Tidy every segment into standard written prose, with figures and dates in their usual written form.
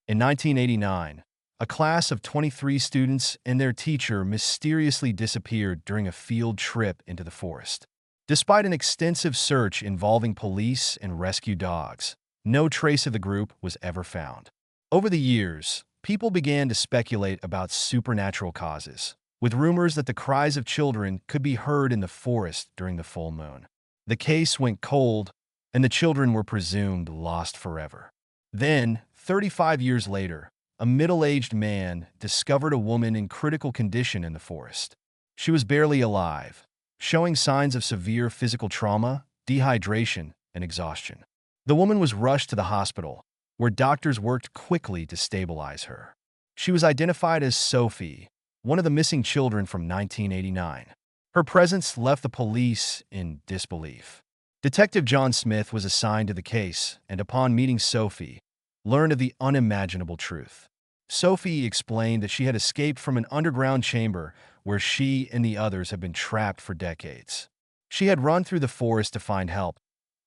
In 1989, a class of 23 students and their teacher mysteriously disappeared during a field trip into the forest. Despite an extensive search involving police and rescue dogs, no trace of the group was ever found. Over the years, people began to speculate about supernatural causes, with rumors that the cries of children could be heard in the forest during the full moon. The case went cold, and the children were presumed lost forever. Then, 35 years later, a middle-aged man discovered a woman in critical condition in the forest. She was barely alive, showing signs of severe physical trauma, dehydration, and exhaustion. The woman was rushed to the hospital, where doctors worked quickly to stabilize her. She was identified as Sophie, one of the missing children from 1989. Her presence left the police in disbelief. Detective John Smith was assigned to the case, and upon meeting Sophie, learned of the unimaginable truth. Sophie explained that she had escaped from an underground chamber where she and the others had been trapped for decades. She had run through the forest to find help,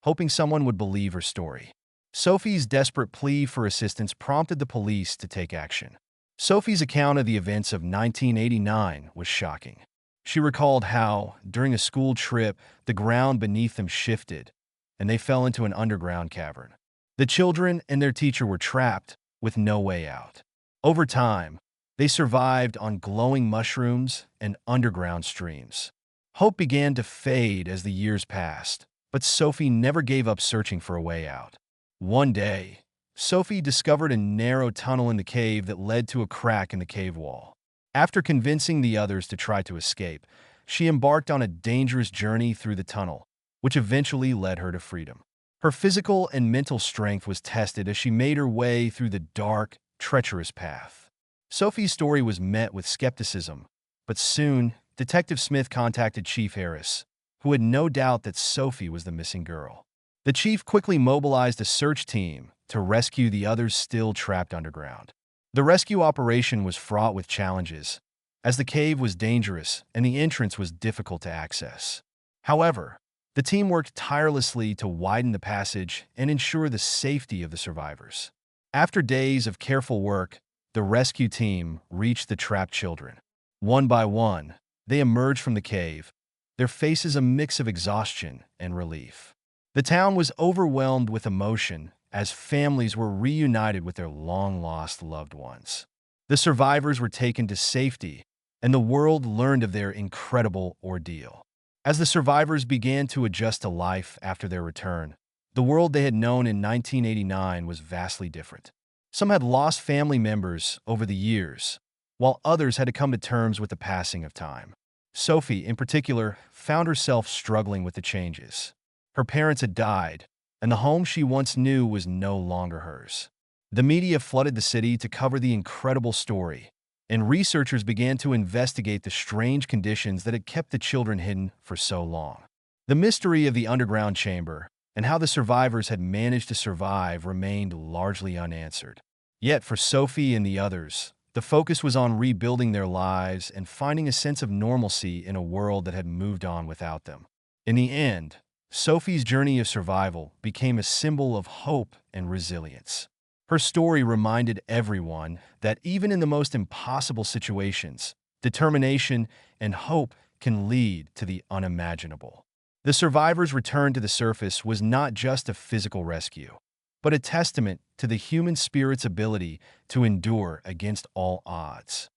hoping someone would believe her story. Sophie's desperate plea for assistance prompted the police to take action. Sophie's account of the events of 1989 was shocking. She recalled how, during a school trip, the ground beneath them shifted, and they fell into an underground cavern. The children and their teacher were trapped, with no way out. Over time, they survived on glowing mushrooms and underground streams. Hope began to fade as the years passed, but Sophie never gave up searching for a way out. One day, Sophie discovered a narrow tunnel in the cave that led to a crack in the cave wall. After convincing the others to try to escape, she embarked on a dangerous journey through the tunnel, which eventually led her to freedom. Her physical and mental strength was tested as she made her way through the dark, treacherous path. Sophie's story was met with skepticism, but soon, Detective Smith contacted Chief Harris, who had no doubt that Sophie was the missing girl. The chief quickly mobilized a search team to rescue the others still trapped underground. The rescue operation was fraught with challenges, as the cave was dangerous and the entrance was difficult to access. However, the team worked tirelessly to widen the passage and ensure the safety of the survivors. After days of careful work, the rescue team reached the trapped children. One by one, they emerged from the cave, their faces a mix of exhaustion and relief. The town was overwhelmed with emotion as families were reunited with their long-lost loved ones. The survivors were taken to safety, and the world learned of their incredible ordeal. As the survivors began to adjust to life after their return, the world they had known in 1989 was vastly different. Some had lost family members over the years, while others had to come to terms with the passing of time. Sophie, in particular, found herself struggling with the changes. Her parents had died, and the home she once knew was no longer hers. The media flooded the city to cover the incredible story, and researchers began to investigate the strange conditions that had kept the children hidden for so long. The mystery of the underground chamber and how the survivors had managed to survive remained largely unanswered. Yet for Sophie and the others, the focus was on rebuilding their lives and finding a sense of normalcy in a world that had moved on without them. In the end, Sophie's journey of survival became a symbol of hope and resilience. Her story reminded everyone that even in the most impossible situations, determination and hope can lead to the unimaginable. The survivors' return to the surface was not just a physical rescue, but a testament to the human spirit's ability to endure against all odds.